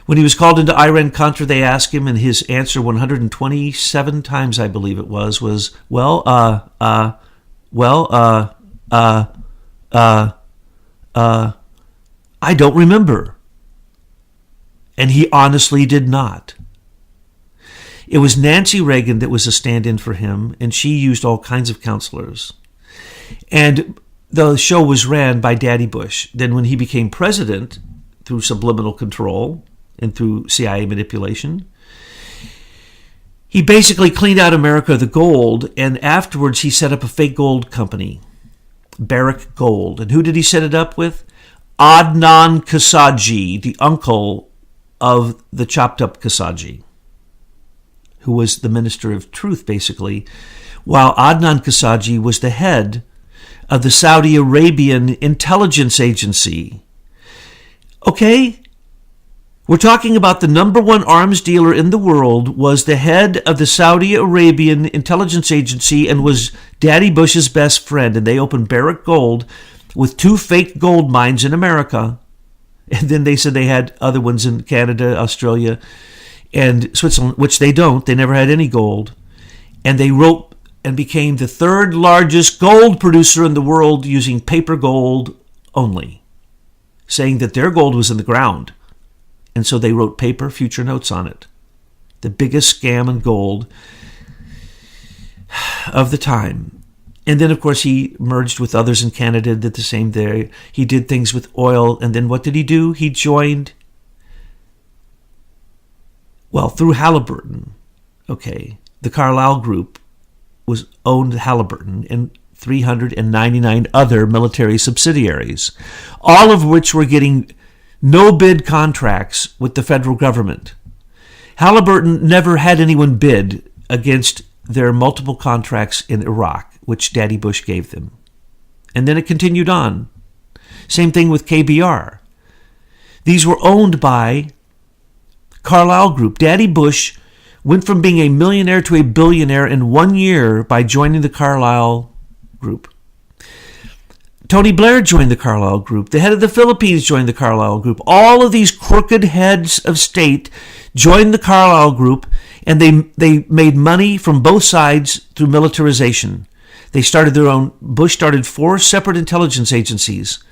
When he was called into Iran-Contra, they asked him, and his answer 127 times, I believe it was, I don't remember. And he honestly did not. It was Nancy Reagan that was a stand-in for him, and she used all kinds of counselors. And the show was ran by Daddy Bush. Then when he became president, through subliminal control and through CIA manipulation, he basically cleaned out America the gold, and afterwards he set up a fake gold company, Barrick Gold. And who did he set it up with? Adnan Khashoggi, the uncle of the chopped up Khashoggi, who was the minister of truth, basically, while Adnan Khashoggi was the head of the Saudi Arabian intelligence agency. Okay? We're talking about the number one arms dealer in the world was the head of the Saudi Arabian intelligence agency and was Daddy Bush's best friend. And they opened Barrick Gold with 2 fake gold mines in America. And then they said they had other ones in Canada, Australia, and Switzerland, which they don't. They never had any gold. And they wrote and became the third largest gold producer in the world using paper gold only, saying that their gold was in the ground. And so they wrote paper future notes on it. The biggest scam in gold of the time. And then, of course, he merged with others in Canada, did the same there. He did things with oil. And then what did he do? He joined, through Halliburton. Okay, the Carlyle Group owned Halliburton and 399 other military subsidiaries, all of which were getting no-bid contracts with the federal government. Halliburton never had anyone bid against their multiple contracts in Iraq, which Daddy Bush gave them. And then it continued on. Same thing with KBR. These were owned by Carlyle Group. Daddy Bush went from being a millionaire to a billionaire in 1 year by joining the Carlyle Group. Tony Blair joined the Carlyle Group. The head of the Philippines joined the Carlyle Group. All of these crooked heads of state joined the Carlyle Group, and they made money from both sides through militarization. They started their own. Bush started 4 separate intelligence agencies,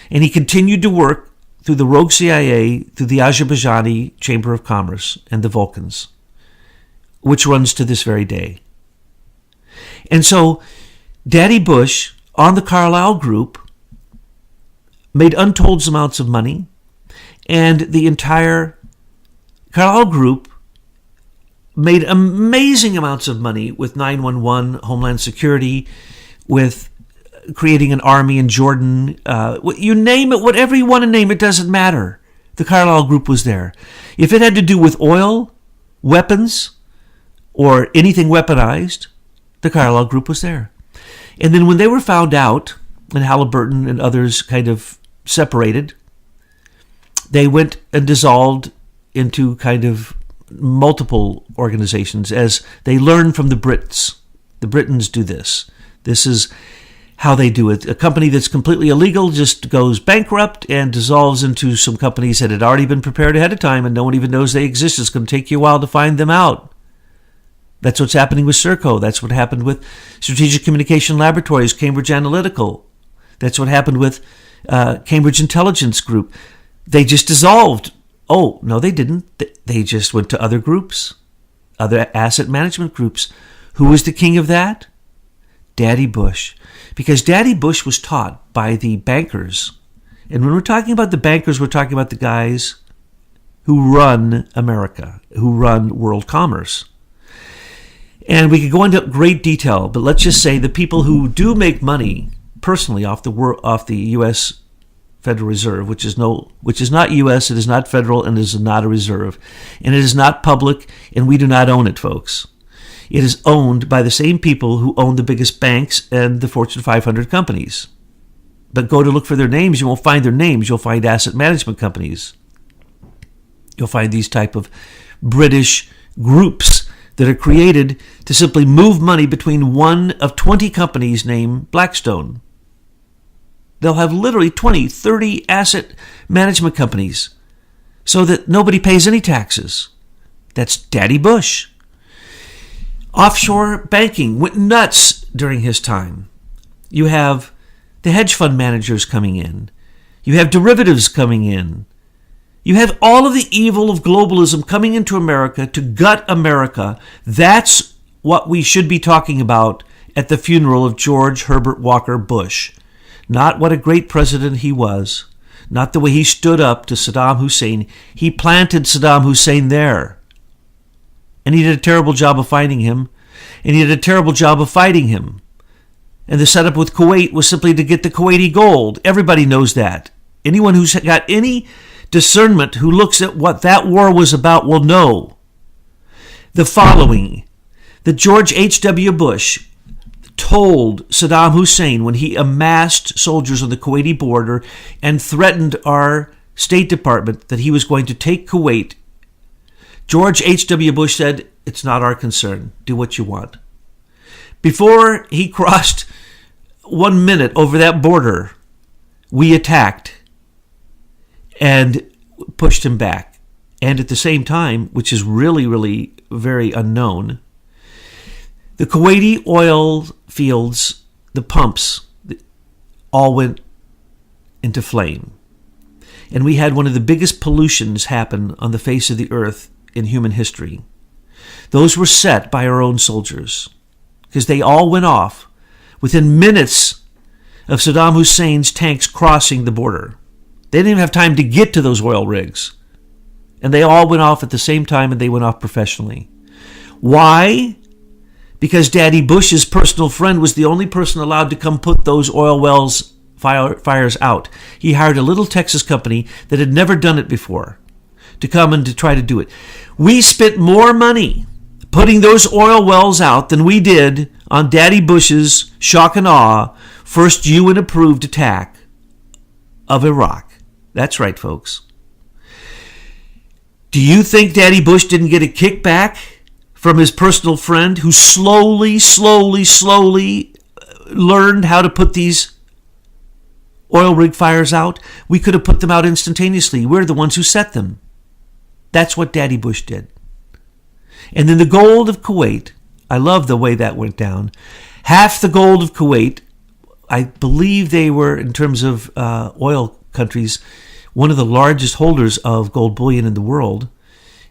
and he continued to work through the rogue CIA, through the Azerbaijani Chamber of Commerce and the Vulcans, which runs to this very day. And so Daddy Bush, on the Carlyle Group, made untold amounts of money, and the entire Carlyle Group made amazing amounts of money with 911, Homeland Security, with creating an army in Jordan. You name it, whatever you want to name it, doesn't matter. The Carlyle Group was there. If it had to do with oil, weapons, or anything weaponized, the Carlyle Group was there. And then when they were found out, and Halliburton and others kind of separated, they went and dissolved into kind of multiple organizations as they learned from the Brits. The Britons do this. This is how they do it. A company that's completely illegal just goes bankrupt and dissolves into some companies that had already been prepared ahead of time and no one even knows they exist. It's going to take you a while to find them out. That's what's happening with Serco. That's what happened with Strategic Communication Laboratories, Cambridge Analytical. That's what happened with Cambridge Intelligence Group. They just dissolved. Oh, no, they didn't. They just went to other groups, other asset management groups. Who was the king of that? Daddy Bush. Because Daddy Bush was taught by the bankers. And when we're talking about the bankers, we're talking about the guys who run America, who run world commerce. And we could go into great detail, but let's just say the people who do make money personally off the U.S. Federal Reserve, which is not U.S., it is not federal, and it is not a reserve, and it is not public, and we do not own it, folks. It is owned by the same people who own the biggest banks and the Fortune 500 companies. But go to look for their names, you won't find their names. You'll find asset management companies. You'll find these type of British groups that are created to simply move money between one of 20 companies named Blackstone. They'll have literally 20, 30 asset management companies so that nobody pays any taxes. That's Daddy Bush. Offshore banking went nuts during his time. You have the hedge fund managers coming in. You have derivatives coming in. You have all of the evil of globalism coming into America to gut America. That's what we should be talking about at the funeral of George Herbert Walker Bush. Not what a great president he was. Not the way he stood up to Saddam Hussein. He planted Saddam Hussein there. And he did a terrible job of finding him. And he did a terrible job of fighting him. And the setup with Kuwait was simply to get the Kuwaiti gold. Everybody knows that. Anyone who's got any discernment who looks at what that war was about will know the following. That George H.W. Bush told Saddam Hussein when he amassed soldiers on the Kuwaiti border and threatened our State Department that he was going to take Kuwait, George H.W. Bush said, "It's not our concern. Do what you want." Before he crossed 1 minute over that border, we attacked and pushed him back. And at the same time, which is really, really very unknown, The Kuwaiti oil fields, the pumps, all went into flame. And we had one of the biggest pollutions happen on the face of the earth in human history. Those were set by our own soldiers, because they all went off within minutes of Saddam Hussein's tanks crossing the border. They didn't even have time to get to those oil rigs. And they all went off at the same time, and they went off professionally. Why? Because Daddy Bush's personal friend was the only person allowed to come put those oil wells fires out. He hired a little Texas company that had never done it before to come and to try to do it. We spent more money putting those oil wells out than we did on Daddy Bush's shock and awe first UN-approved attack of Iraq. That's right, folks. Do you think Daddy Bush didn't get a kickback from his personal friend who slowly learned how to put these oil rig fires out? We could have put them out instantaneously. We're the ones who set them. That's what Daddy Bush did. And then the gold of Kuwait, I love the way that went down. Half the gold of Kuwait, I believe they were, in terms of oil countries, one of the largest holders of gold bullion in the world,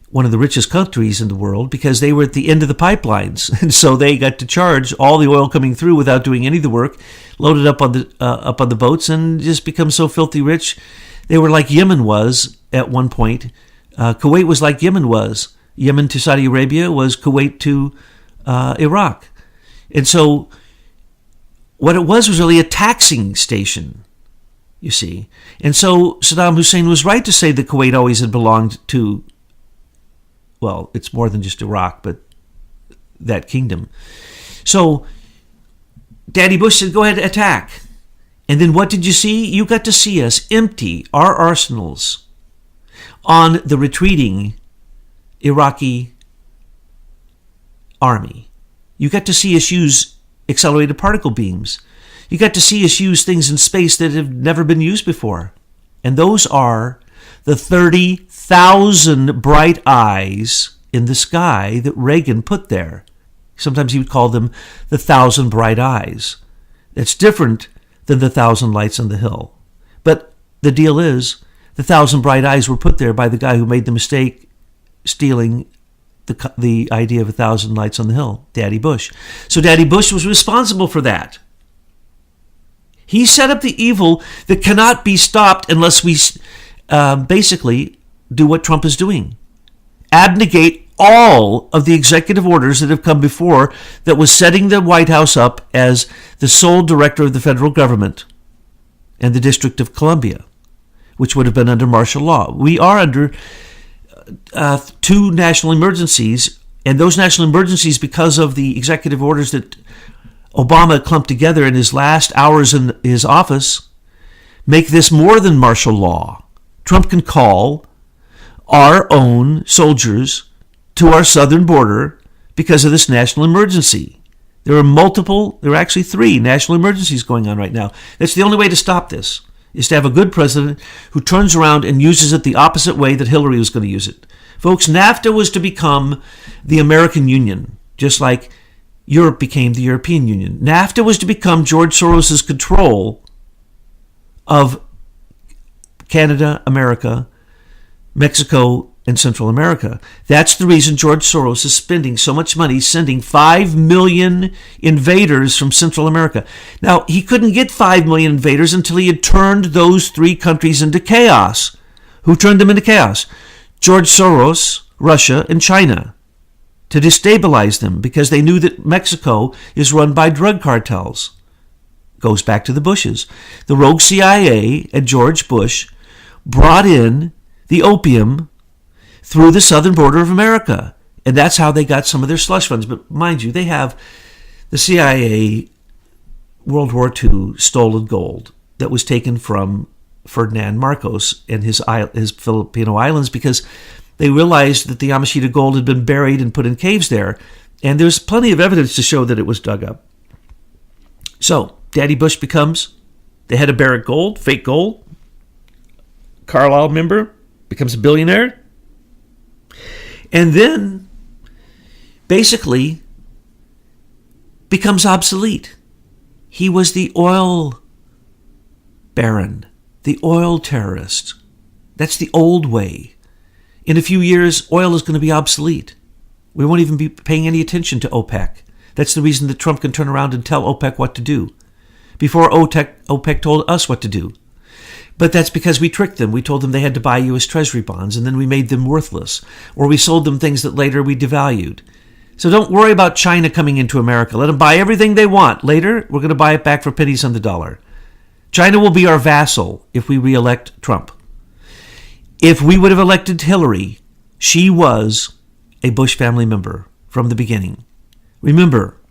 one of the richest countries in the world, because they were at the end of the pipelines. And so they got to charge all the oil coming through without doing any of the work, load it up on the boats, and just become so filthy rich. They were like Yemen was at one point. Kuwait was like Yemen was. Yemen to Saudi Arabia was Kuwait to Iraq. And so what it was really a taxing station, you see. And so Saddam Hussein was right to say that Kuwait always had belonged to, well, it's more than just Iraq, but that kingdom. So Daddy Bush said, go ahead, attack. And then what did you see? You got to see us empty our arsenals on the retreating Iraqi army. You got to see us use accelerated particle beams. You got to see us use things in space that have never been used before. And those are the 30,000 bright eyes in the sky that Reagan put there. Sometimes he would call them the 1,000 bright eyes. That's different than the 1,000 lights on the hill. But the deal is, the 1,000 bright eyes were put there by the guy who made the mistake stealing the idea of 1,000 lights on the hill, Daddy Bush. So Daddy Bush was responsible for that. He set up the evil that cannot be stopped unless we basically do what Trump is doing. Abnegate all of the executive orders that have come before that was setting the White House up as the sole director of the federal government and the District of Columbia, which would have been under martial law. We are under two national emergencies, and those national emergencies, because of the executive orders that Obama clumped together in his last hours in his office, make this more than martial law. Trump can call our own soldiers to our southern border because of this national emergency. There are actually 3 national emergencies going on right now. That's the only way to stop this, is to have a good president who turns around and uses it the opposite way that Hillary was going to use it. Folks, NAFTA was to become the American Union, just like Europe became the European Union. NAFTA was to become George Soros's control of Canada, America, Mexico, and Central America. That's the reason George Soros is spending so much money sending 5 million invaders from Central America. Now, he couldn't get 5 million invaders until he had turned those 3 countries into chaos. Who turned them into chaos? George Soros, Russia, and China, to destabilize them because they knew that Mexico is run by drug cartels. Goes back to the Bushes. The rogue CIA and George Bush brought in the opium through the southern border of America. And that's how they got some of their slush funds. But mind you, they have the CIA World War II stolen gold that was taken from Ferdinand Marcos and his Filipino islands because they realized that the Yamashita gold had been buried and put in caves there. And there's plenty of evidence to show that it was dug up. So Daddy Bush becomes the head of Barrick Gold, fake gold. Carlyle member, becomes a billionaire. And then, basically, becomes obsolete. He was the oil baron, the oil terrorist. That's the old way. In a few years, oil is going to be obsolete. We won't even be paying any attention to OPEC. That's the reason that Trump can turn around and tell OPEC what to do. Before OPEC told us what to do. But that's because we tricked them. We told them they had to buy U.S. Treasury bonds, and then we made them worthless. Or we sold them things that later we devalued. So don't worry about China coming into America. Let them buy everything they want. Later, we're going to buy it back for pennies on the dollar. China will be our vassal if we re-elect Trump. If we would have elected Hillary, she was a Bush family member from the beginning. Remember,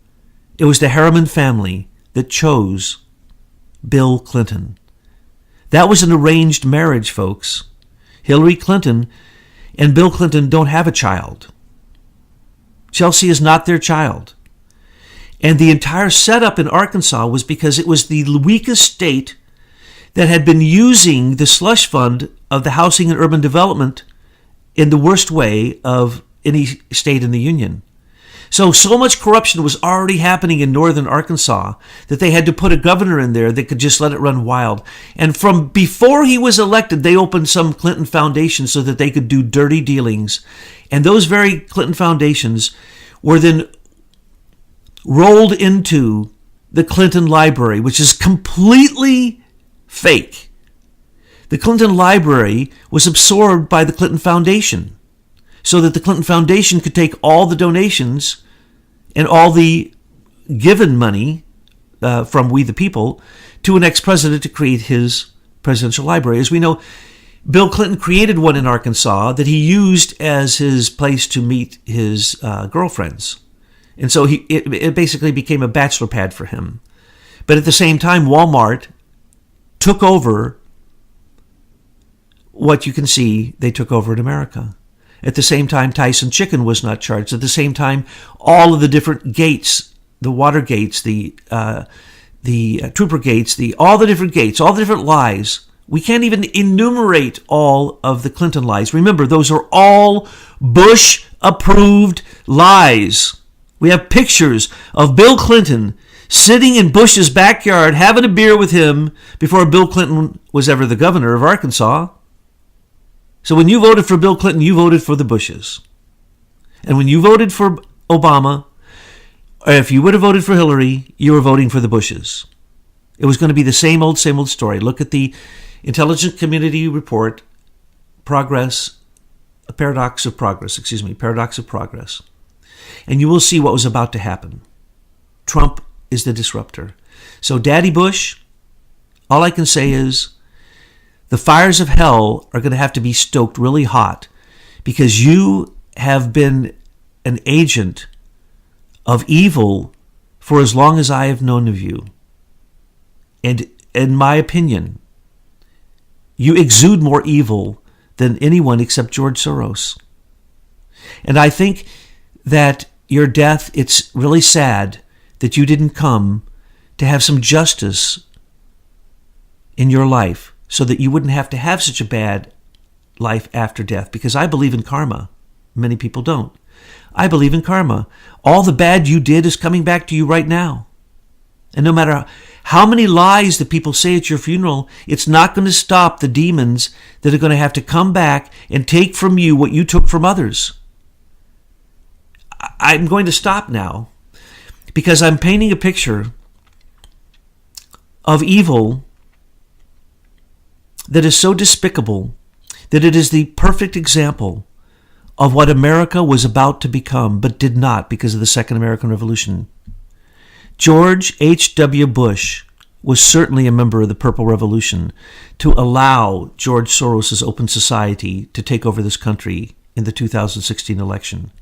it was the Harriman family that chose Bill Clinton. That was an arranged marriage, folks. Hillary Clinton and Bill Clinton don't have a child. Chelsea is not their child. And the entire setup in Arkansas was because it was the weakest state that had been using the slush fund of the Housing and Urban Development in the worst way of any state in the Union. So much corruption was already happening in northern Arkansas that they had to put a governor in there that could just let it run wild. And from before he was elected, they opened some Clinton foundations so that they could do dirty dealings. And those very Clinton foundations were then rolled into the Clinton Library, which is completely fake. The Clinton Library was absorbed by the Clinton Foundation so that the Clinton Foundation could take all the donations and all the given money from we the people to an ex-president to create his presidential library. As we know, Bill Clinton created one in Arkansas that he used as his place to meet his girlfriends. And so it basically became a bachelor pad for him. But at the same time, Walmart took over what you can see they took over in America. At the same time, Tyson Chicken was not charged. At the same time, all of the different gates, the water gates, the trooper gates, all the different gates, all the different lies. We can't even enumerate all of the Clinton lies. Remember, those are all Bush-approved lies. We have pictures of Bill Clinton sitting in Bush's backyard having a beer with him before Bill Clinton was ever the governor of Arkansas. So when you voted for Bill Clinton, you voted for the Bushes. And when you voted for Obama, or if you would have voted for Hillary, you were voting for the Bushes. It was going to be the same old story. Look at the Intelligence Community Report, Paradox of Progress. And you will see what was about to happen. Trump is the disruptor. So Daddy Bush, all I can say is the fires of hell are going to have to be stoked really hot because you have been an agent of evil for as long as I have known of you. And in my opinion, you exude more evil than anyone except George Soros. And I think that your death, it's really sad that you didn't come to have some justice in your life so that you wouldn't have to have such a bad life after death. Because I believe in karma. Many people don't. I believe in karma. All the bad you did is coming back to you right now. And no matter how many lies that people say at your funeral, it's not going to stop the demons that are going to have to come back and take from you what you took from others. I'm going to stop now because I'm painting a picture of evil that is so despicable that it is the perfect example of what America was about to become, but did not because of the Second American Revolution. George H.W. Bush was certainly a member of the Purple Revolution to allow George Soros' Open Society to take over this country in the 2016 election.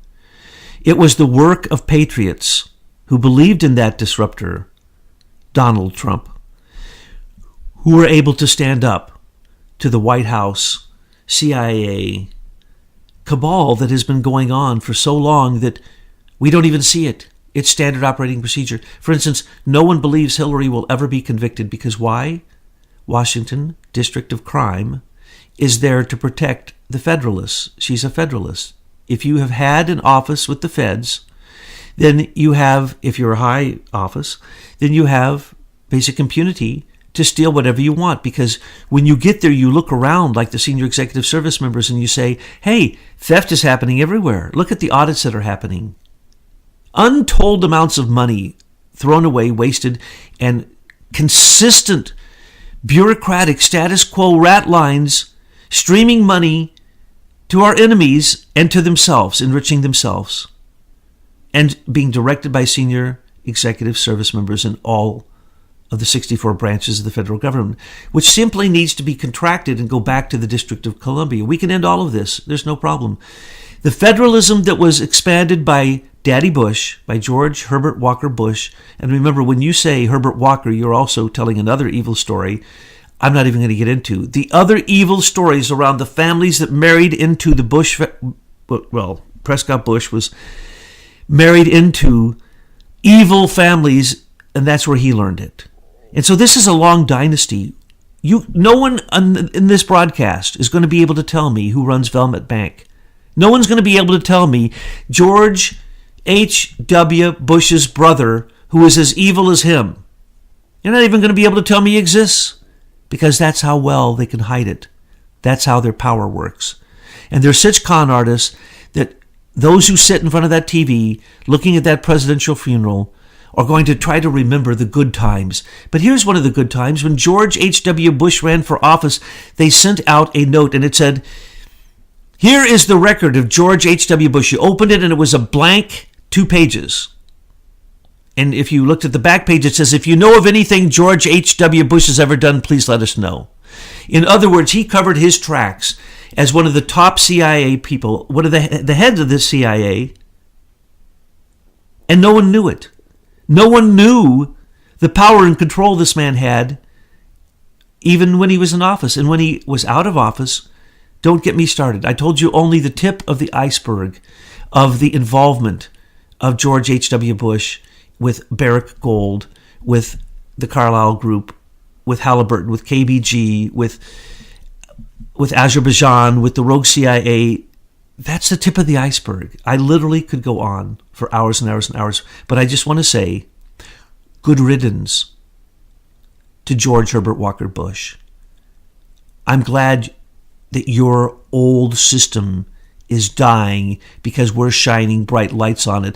It was the work of patriots who believed in that disruptor, Donald Trump, who were able to stand up to the White House, CIA, cabal that has been going on for so long that we don't even see it. It's standard operating procedure. For instance, no one believes Hillary will ever be convicted because why? Washington, District of Crime, is there to protect the Federalists. She's a Federalist. If you have had an office with the feds, then you have, if you're a high office, then you have basic impunity to steal whatever you want. Because when you get there, you look around like the senior executive service members and you say, hey, theft is happening everywhere. Look at the audits that are happening. Untold amounts of money thrown away, wasted, and consistent bureaucratic status quo rat lines streaming money to our enemies and to themselves, enriching themselves, and being directed by senior executive service members in all of the 64 branches of the federal government, which simply needs to be contracted and go back to the District of Columbia. We can end all of this. There's no problem. The federalism that was expanded by Daddy Bush, by George Herbert Walker Bush, and remember, when you say Herbert Walker, you're also telling another evil story I'm not even going to get into. The other evil stories around the families that married into the Bush, well, Prescott Bush was married into evil families, and that's where he learned it. And so this is a long dynasty. No one in this broadcast is going to be able to tell me who runs Velmet Bank. No one's going to be able to tell me George H.W. Bush's brother, who is as evil as him. You're not even going to be able to tell me he exists, because that's how well they can hide it. That's how their power works. And they're such con artists that those who sit in front of that TV looking at that presidential funeral are going to try to remember the good times. But here's one of the good times. When George H.W. Bush ran for office, they sent out a note and it said, here is the record of George H.W. Bush. You opened it and it was a blank 2 pages. And if you looked at the back page, it says, if you know of anything George H.W. Bush has ever done, please let us know. In other words, he covered his tracks as one of the top CIA people, one of the heads of the CIA, and no one knew it. No one knew the power and control this man had, even when he was in office. And when he was out of office, don't get me started. I told you only the tip of the iceberg of the involvement of George H.W. Bush with Barrick Gold, with the Carlyle Group, with Halliburton, with KBG, with Azerbaijan, with the rogue CIA. That's the tip of the iceberg. I literally could go on for hours and hours and hours, but I just want to say, good riddance to George Herbert Walker Bush. I'm glad that your old system is dying because we're shining bright lights on it.